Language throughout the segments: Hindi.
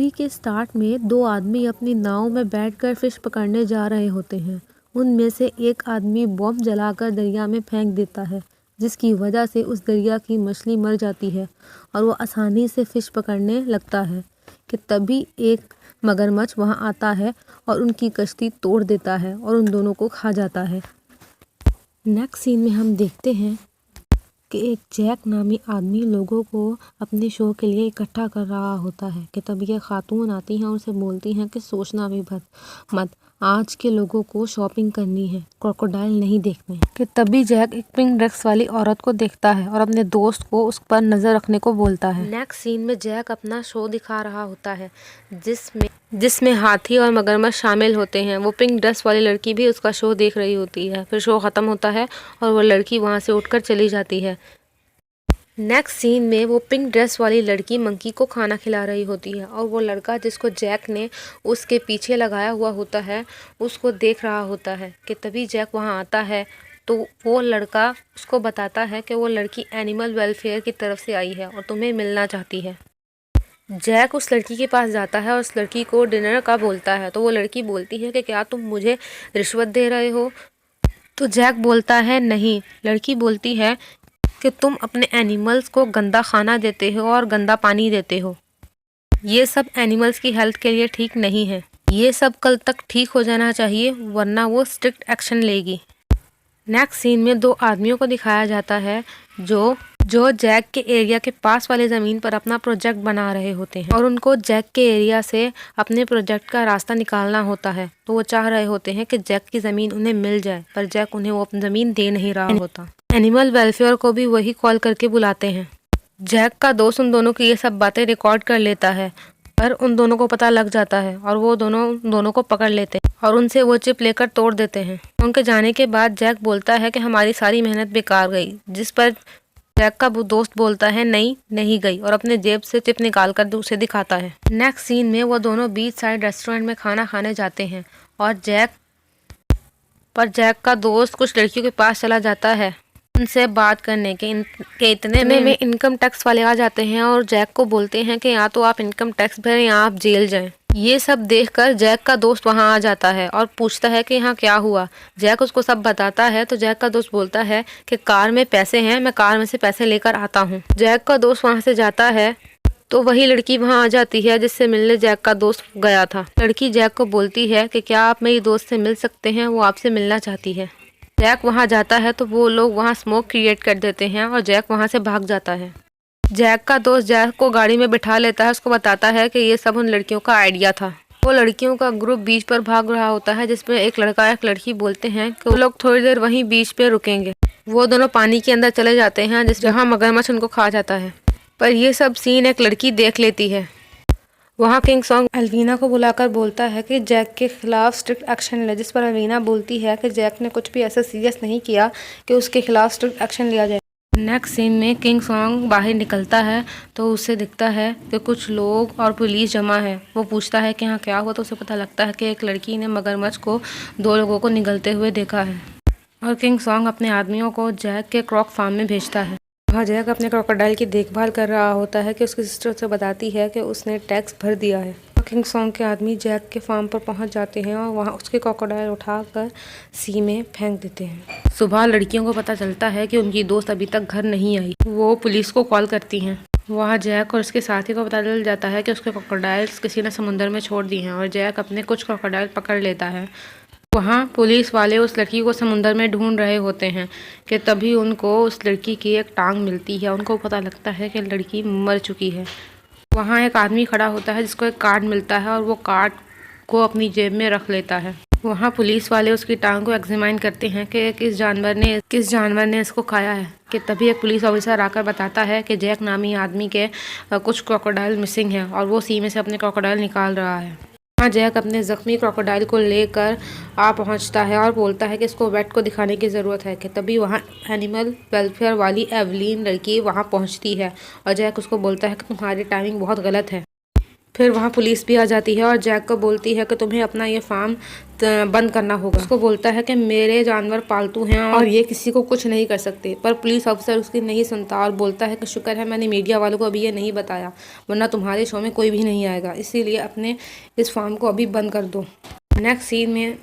मूवी के स्टार्ट में दो आदमी अपनी नाव में बैठकर फिश पकड़ने जा रहे होते हैं। उनमें से एक आदमी बॉम्ब जलाकर दरिया में फेंक देता है, जिसकी वजह से उस दरिया की मछली मर जाती है और वो आसानी से फिश पकड़ने लगता है कि तभी एक मगरमच्छ वहां आता है और उनकी कश्ती तोड़ देता है और उन दोनों को खा जाता है। नेक्स्ट सीन में हम देखते हैं कि एक जैक नामी आदमी लोगों को अपने शो के लिए इकट्ठा कर रहा होता है कि तभी ये खातून आती हैं और उनसे बोलती हैं कि सोचना भी मत, आज के लोगों को शॉपिंग करनी है, क्रोकोडाइल नहीं देखने। कि तभी जैक एक पिंक ड्रेस वाली औरत को देखता है और अपने दोस्त को उस पर नजर रखने को बोलता है। नेक्स्ट सीन में जैक अपना शो दिखा रहा होता है जिसमें हाथी और मगरमच्छ शामिल होते हैं। वो पिंक ड्रेस वाली लड़की भी उसका शो देख रही होती है। फिर शो ख़त्म होता है और वो लड़की वहाँ से उठकर चली जाती है। नेक्स्ट सीन में वो पिंक ड्रेस वाली लड़की मंकी को खाना खिला रही होती है और वो लड़का जिसको जैक ने उसके पीछे लगाया हुआ होता है उसको देख रहा होता है कि तभी जैक वहाँ आता है तो वो लड़का उसको बताता है कि वो लड़की एनिमल वेलफेयर की तरफ से आई है और तुम्हें मिलना चाहती है। जैक उस लड़की के पास जाता है और उस लड़की को डिनर का बोलता है तो वो लड़की बोलती है कि क्या तुम मुझे रिश्वत दे रहे हो। तो जैक बोलता है नहीं। लड़की बोलती है कि तुम अपने एनिमल्स को गंदा खाना देते हो और गंदा पानी देते हो। ये सब एनिमल्स की हेल्थ के लिए ठीक नहीं है। ये सब कल तक ठीक हो जाना चाहिए वरना वो स्ट्रिक्ट एक्शन लेगी। नेक्स्ट सीन में दो आदमियों को दिखाया जाता है जो जैक के एरिया के पास वाले ज़मीन पर अपना प्रोजेक्ट बना रहे होते हैं और उनको जैक के एरिया से अपने प्रोजेक्ट का रास्ता निकालना होता है। तो वो चाह रहे होते हैं कि जैक की ज़मीन उन्हें मिल जाए, पर जैक उन्हें वो अपनी ज़मीन दे नहीं रहा होता। एनिमल वेलफेयर को भी वही कॉल करके बुलाते हैं। जैक का दोस्त उन दोनों की ये सब बातें रिकॉर्ड कर लेता है, पर उन दोनों को पता लग जाता है और वो दोनों को पकड़ लेते हैं और उनसे वो चिप लेकर तोड़ देते हैं। उनके जाने के बाद जैक बोलता है कि हमारी सारी मेहनत बेकार गई, जिस पर जैक का दोस्त बोलता है नहीं गई और अपने जेब से चिप निकाल कर उसे दिखाता है। नेक्स्ट सीन में वो दोनों बीच साइड रेस्टोरेंट में खाना खाने जाते हैं और जैक का दोस्त कुछ लड़कियों के पास चला जाता है उनसे बात करने के इतने में इनकम टैक्स वाले आ जाते हैं और जैक को बोलते हैं कि या तो आप इनकम टैक्स भरें या आप जेल जाएं। ये सब देखकर जैक का दोस्त वहां आ जाता है और पूछता है कि यहाँ क्या हुआ। जैक उसको सब बताता है तो जैक का दोस्त बोलता है कि कार में पैसे हैं, मैं कार में से पैसे लेकर आता हूँ। जैक का दोस्त वहां से जाता है तो वही लड़की वहां आ जाती है जिससे मिलने जैक का दोस्त गया था। लड़की जैक को बोलती है कि क्या आप मेरी दोस्त से मिल सकते हैं, वो आपसे मिलना चाहती है। जैक वहां जाता है तो वो लोग वहां स्मोक क्रिएट कर देते हैं और जैक वहां से भाग जाता है। जैक का दोस्त जैक को गाड़ी में बिठा लेता है, उसको बताता है कि ये सब उन लड़कियों का आइडिया था। वो लड़कियों का ग्रुप बीच पर भाग रहा होता है जिसमें एक लड़का एक लड़की बोलते हैं कि वो लोग थोड़ी देर वहीं बीच पे रुकेंगे। वो दोनों पानी के अंदर चले जाते हैं जहाँ मगरमच्छ उनको खा जाता है, पर ये सब सीन एक लड़की देख लेती है। वहाँ किंग सॉन्ग अलवीना को बुलाकर बोलता है कि जैक के खिलाफ स्ट्रिक्ट एक्शन ले, जिस पर अलवीना बोलती है कि जैक ने कुछ भी ऐसा सीरियस नहीं किया कि उसके खिलाफ स्ट्रिक्ट एक्शन लिया जाए। नेक्स्ट सीन में किंग सॉन्ग बाहर निकलता है तो उसे दिखता है कि कुछ लोग और पुलिस जमा है। वो पूछता है कि यहाँ क्या हुआ तो उसे पता लगता है कि एक लड़की ने मगरमच्छ को दो लोगों को निगलते हुए देखा है और किंग सॉन्ग अपने आदमियों को जैक के क्रॉक फार्म में भेजता है। वहाँ जैक अपने क्रोकोडाइल की देखभाल कर रहा होता है कि उसकी सिस्टर उसे बताती है कि उसने टैक्स भर दिया है। किंग सॉन्ग के आदमी जैक के फार्म पर पहुंच जाते हैं और वहां उसके क्रोकोडाइल उठाकर सी में फेंक देते हैं। सुबह लड़कियों को पता चलता है कि उनकी दोस्त अभी तक घर नहीं आई। वो पुलिस को कॉल करती हैं। वहाँ जैक और उसके साथी को पता चल जाता है कि उसके क्रोकोडाइल्स किसी ने समुद्र में छोड़ दिए हैं और जैक अपने कुछ क्रोकोडाइल पकड़ लेता है। वहाँ पुलिस वाले उस लड़की को समुद्र में ढूंढ रहे होते हैं कि तभी उनको उस लड़की की एक टांग मिलती है। उनको पता लगता है कि लड़की मर चुकी है। वहाँ एक आदमी खड़ा होता है जिसको एक कार्ड मिलता है और वो कार्ड को अपनी जेब में रख लेता है। वहाँ पुलिस वाले उसकी टांग को एग्जामिन करते हैं कि किस जानवर ने इसको खाया है। कि तभी एक पुलिस ऑफिसर आकर बताता है कि जैक नामी आदमी के कुछ क्रोकोडाइल मिसिंग है और वो सी में से अपने क्रोकोडाइल निकाल रहा है। वहाँ जैक अपने जख्मी क्रोकोडाइल को लेकर पहुँचता है और बोलता है कि इसको वेट को दिखाने की ज़रूरत है। कि तभी वहाँ एनिमल वेलफेयर वाली एवलीन लड़की वहाँ पहुँचती है और जैक उसको बोलता है कि तुम्हारी टाइमिंग बहुत गलत है। फिर वहाँ पुलिस भी आ जाती है और जैक को बोलती है कि तुम्हें अपना ये फार्म बंद करना होगा। उसको बोलता है कि मेरे जानवर पालतू हैं और ये किसी को कुछ नहीं कर सकते, पर पुलिस ऑफिसर उसकी नहीं सुनता और बोलता है कि शुक्र है मैंने मीडिया वालों को अभी ये नहीं बताया, वरना तुम्हारे शो में कोई भी नहीं आएगा, इसीलिए अपने इस फार्म को अभी बंद कर दो। नेक्स्ट सीन में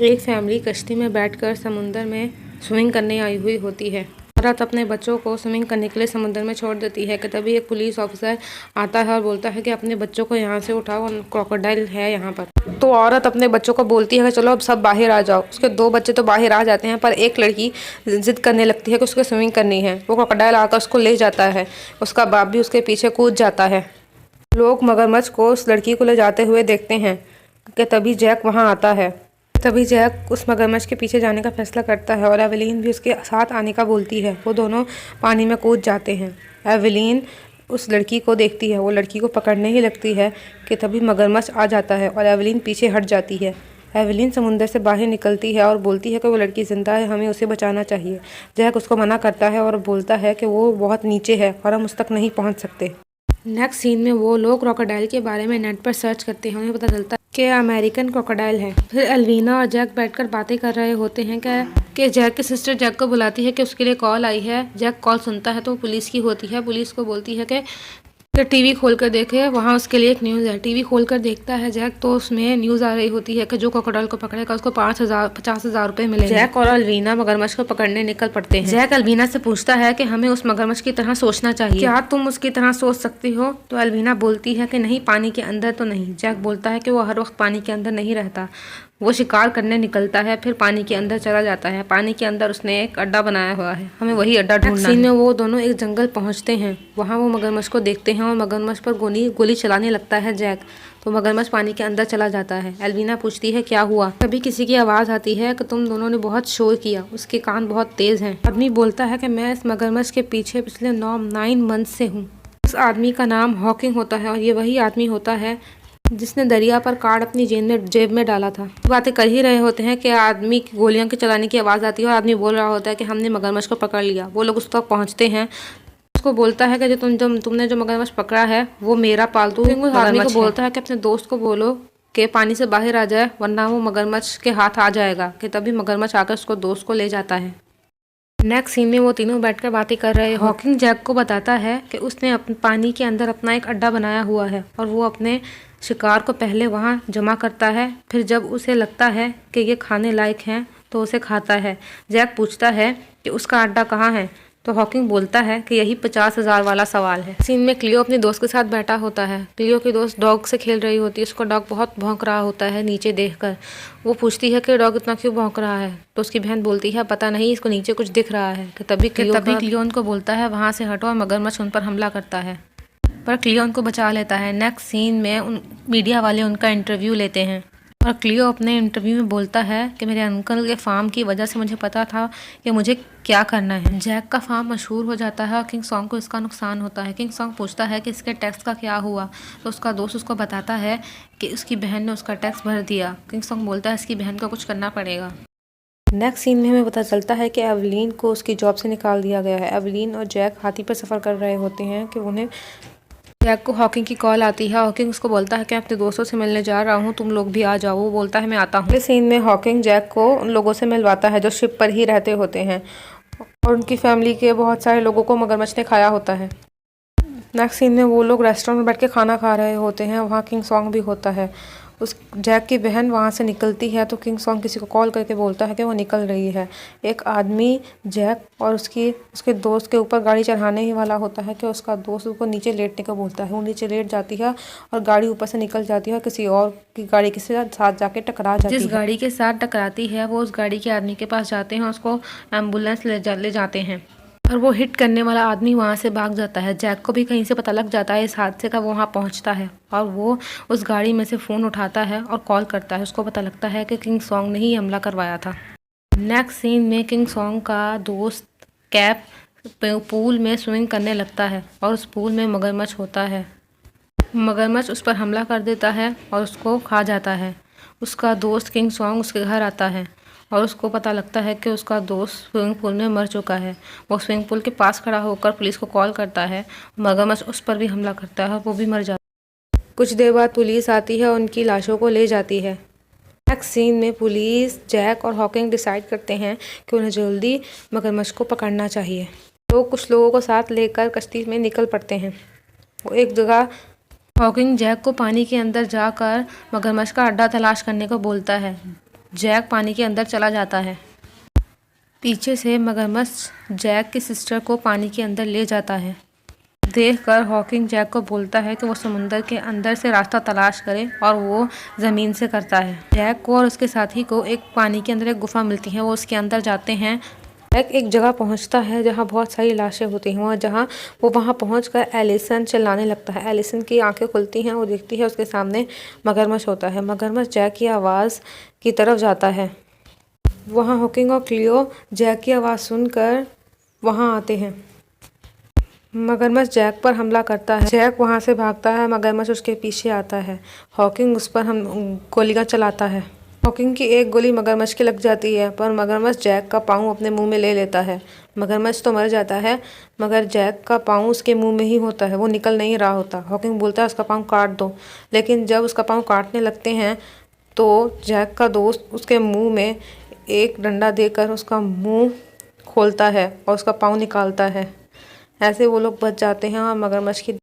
एक फैमिली कश्ती में बैठकर समुद्र में स्विमिंग करने आई हुई होती है। औरत अपने बच्चों को स्विमिंग करने के लिए समुद्र में छोड़ देती है कि तभी एक पुलिस ऑफिसर आता है और बोलता है कि अपने बच्चों को यहाँ से उठाओ, क्रोकोडाइल है यहाँ पर। तो औरत अपने बच्चों को बोलती है कि चलो अब सब बाहर आ जाओ। उसके 2 बच्चे तो बाहर आ जाते हैं, पर एक लड़की जिद करने लगती है कि उसको स्विमिंग करनी है। वो क्रोकोडाइल आकर उसको ले जाता है, उसका बाप भी उसके पीछे कूद जाता है। लोग मगरमच्छ को उस लड़की को ले जाते हुए देखते हैं कि तभी जैक वहाँ आता है। तभी जैक उस मगरमच्छ के पीछे जाने का फैसला करता है और एवेलीन भी उसके साथ आने का बोलती है। वो दोनों पानी में कूद जाते हैं। एवेलीन उस लड़की को देखती है, वो लड़की को पकड़ने ही लगती है कि तभी मगरमच्छ आ जाता है और एवेलीन पीछे हट जाती है। एवेलीन समुंदर से बाहर निकलती है और बोलती है कि वो लड़की जिंदा है, हमें उसे बचाना चाहिए। जैक उसको मना करता है और बोलता है कि वो बहुत नीचे है और हम उस तक नहीं पहुँच सकते। नेक्स्ट सीन में वो लोग क्रोकोडाइल के बारे में नेट पर सर्च करते हैं। उन्हें पता चलता है कि अमेरिकन क्रोकोडाइल है। फिर एल्वीना और जैक बैठकर बातें कर रहे होते हैं कि जैक की सिस्टर जैक को बुलाती है कि उसके लिए कॉल आई है। जैक कॉल सुनता है तो पुलिस की होती है। पुलिस को बोलती है कि टीवी खोलकर देखे, वहाँ उसके लिए एक न्यूज़ है। टीवी खोलकर देखता है जैक, तो उसमें न्यूज़ आ रही होती है कि जो क्रोकोडाइल को पकड़ेगा उसको 50,000 रुपए मिलेंगे। जैक और अल्वीना मगरमच्छ को पकड़ने निकल पड़ते हैं। जैक अल्वीना से पूछता है कि हमें उस मगरमच्छ की तरह सोचना चाहिए, क्या तुम उसकी तरह सोच सकती हो? तो अल्वीना बोलती है कि नहीं, पानी के अंदर तो नहीं। जैक बोलता है कि वो हर वक्त पानी के अंदर नहीं रहता, वो शिकार करने निकलता है, फिर पानी के अंदर चला जाता है। पानी के अंदर उसने एक अड्डा बनाया हुआ है, हमें वही अड्डा ढूंढना है। सीन में वो दोनों एक जंगल पहुंचते हैं। वहाँ वो मगरमच्छ को देखते हैं और मगरमच्छ पर गोली चलाने लगता है जैक, तो मगरमच्छ पानी के अंदर चला जाता है। एल्वीना पूछती है क्या हुआ? तभी किसी की आवाज़ आती है कि तुम दोनों ने बहुत शोर किया, उसके कान बहुत तेज हैं। आदमी बोलता है कि मैं इस मगरमच्छ के पीछे पिछले 9 मंथ से हूँ। उस आदमी का नाम हॉकिंग होता है और ये वही आदमी होता है जिसने दरिया पर कार्ड अपनी जेब में डाला था। बातें कर ही रहे होते हैं कि आदमी की गोलियों के चलाने की आवाज़ आती है और आदमी बोल रहा होता है कि हमने मगरमच्छ को पकड़ लिया। वो लोग उस तक पहुंचते हैं। उसको बोलता है कि तुमने जो मगरमच्छ पकड़ा है वो मेरा पालतू मगरमच्छ है। आदमी को बोलता है कि अपने दोस्त को बोलो कि पानी से बाहर आ जाए, वरना वो मगरमच्छ के हाथ आ जाएगा। कि तभी मगरमच्छ आकर उसको दोस्त को ले जाता है। नेक्स्ट सीन में वो तीनों बैठकर बातें कर रहे हैं। हॉकिंग जैक को बताता है कि उसने अपने पानी के अंदर अपना एक अड्डा बनाया हुआ है और वो अपने शिकार को पहले वहाँ जमा करता है, फिर जब उसे लगता है कि ये खाने लायक हैं तो उसे खाता है। जैक पूछता है कि उसका अड्डा कहाँ है, तो हॉकिंग बोलता है कि यही 50,000 वाला सवाल है। सीन में क्लियो अपने दोस्त के साथ बैठा होता है। क्लियो की दोस्त डॉग से खेल रही होती है। उसका डॉग बहुत भौंक रहा होता है नीचे देखकर। वो पूछती है कि डॉग इतना क्यों भौंक रहा है, तो उसकी बहन बोलती है पता नहीं, इसको नीचे कुछ दिख रहा है। कि तभी क्लियो उनको बोलता है वहाँ से हटो और मगरमच्छ उन पर हमला करता है, पर क्लियो उनको बचा लेता है। नेक्स्ट सीन में मीडिया वाले उनका इंटरव्यू लेते हैं और क्लियो अपने इंटरव्यू में बोलता है कि मेरे अंकल के फार्म की वजह से मुझे पता था कि मुझे क्या करना है। जैक का फार्म मशहूर हो जाता है और किंग सॉन्ग को इसका नुकसान होता है। किंग सॉन्ग पूछता है कि इसके टैक्स का क्या हुआ, तो उसका दोस्त उसको बताता है कि उसकी बहन ने उसका टैक्स भर दिया। किंग सॉन्ग बोलता है इसकी बहन को कुछ करना पड़ेगा। नेक्स्ट सीन में हमें पता चलता है कि एवलीन को उसकी जॉब से निकाल दिया गया है। एवलीन और जैक हाथी पर सफ़र कर रहे होते हैं कि उन्हें जैक को हॉकिंग की कॉल आती है। हॉकिंग उसको बोलता है कि अपने दोस्तों से मिलने जा रहा हूँ, तुम लोग भी आ जाओ। वो बोलता है मैं आता हूँ। इस सीन में हॉकिंग जैक को उन लोगों से मिलवाता है जो शिप पर ही रहते होते हैं और उनकी फैमिली के बहुत सारे लोगों को मगरमच्छ ने खाया होता है। नेक्स्ट सीन में वो लोग रेस्टोरेंट में बैठ के खाना खा रहे होते हैं। वहाँ किंग सॉन्ग भी होता है। उस जैक की बहन वहाँ से निकलती है तो किंग सॉन्ग किसी को कॉल करके बोलता है कि वो निकल रही है। एक आदमी जैक और उसके दोस्त के ऊपर गाड़ी चढ़ाने ही वाला होता है कि उसका दोस्त उसको नीचे लेटने को बोलता है। वो नीचे लेट जाती है और गाड़ी ऊपर से निकल जाती है, किसी और की गाड़ी के साथ जाके टकरा जाती है। जिस गाड़ी के साथ टकराती है वो उस गाड़ी के आदमी के पास जाते हैं, उसको एम्बुलेंस ले जाते हैं और वो हिट करने वाला आदमी वहाँ से भाग जाता है। जैक को भी कहीं से पता लग जाता है इस हादसे का। वो वहाँ पहुँचता है और वो उस गाड़ी में से फ़ोन उठाता है और कॉल करता है। उसको पता लगता है कि किंग सॉन्ग ने ही हमला करवाया था। नेक्स्ट सीन में किंग सॉन्ग का दोस्त कैप पूल में स्विमिंग करने लगता है और उस पूल में मगरमच्छ होता है। मगरमच्छ उस पर हमला कर देता है और उसको खा जाता है। उसका दोस्त किंग सॉन्ग उसके घर आता है और उसको पता लगता है कि उसका दोस्त स्विमिंग पूल में मर चुका है। वो स्विमिंग पूल के पास खड़ा होकर पुलिस को कॉल करता है। मगरमच्छ उस पर भी हमला करता है, वो भी मर जाता है। कुछ देर बाद पुलिस आती है और उनकी लाशों को ले जाती है। नेक्स्ट सीन में पुलिस, जैक और हॉकिंग डिसाइड करते हैं कि उन्हें जल्दी मगरमच्छ को पकड़ना चाहिए। तो कुछ लोगों को साथ लेकर कश्ती में निकल पड़ते हैं। वो एक जगह हॉकिंग जैक को पानी के अंदर जाकर मगरमच्छ का अड्डा तलाश करने को बोलता है। जैक पानी के अंदर चला जाता है। पीछे से मगरमच्छ जैक की सिस्टर को पानी के अंदर ले जाता है। देखकर हॉकिंग जैक को बोलता है कि वो समुंदर के अंदर से रास्ता तलाश करे और वो ज़मीन से करता है। जैक को और उसके साथी को एक पानी के अंदर एक गुफा मिलती है। वो उसके अंदर जाते हैं। जैक एक जगह पहुंचता है जहां बहुत सारी लाशें होती हैं। वो वहां पहुंचकर एलिसन चिल्लाने लगता है। एलिसन की आंखें खुलती हैं। वो देखती है उसके सामने मगरमच्छ होता है। मगरमच्छ जैक की आवाज़ की तरफ जाता है। वहाँ हॉकिंग और क्लियो जैक की आवाज़ सुनकर वहाँ आते हैं। मगरमच्छ जैक पर हमला करता है। जैक वहाँ से भागता है। मगरमच्छ उसके पीछे आता है। हॉकिंग उस पर गोलियां चलाता है। हॉकिंग की एक गोली मगरमच्छ की लग जाती है, पर मगरमच्छ जैक का पाँव अपने मुंह में ले लेता है। मगरमच्छ तो मर जाता है, मगर जैक का पाँव उसके मुंह में ही होता है। वो निकल नहीं रहा होता। हॉकिंग बोलता है उसका पाँव काट दो, लेकिन जब उसका पाँव काटने लगते हैं तो जैक का दोस्त उसके मुंह में एक डंडा देकर उसका मुंह खोलता है और उसका पाँव निकालता है। ऐसे वो लोग बच जाते हैं और मगरमच्छ की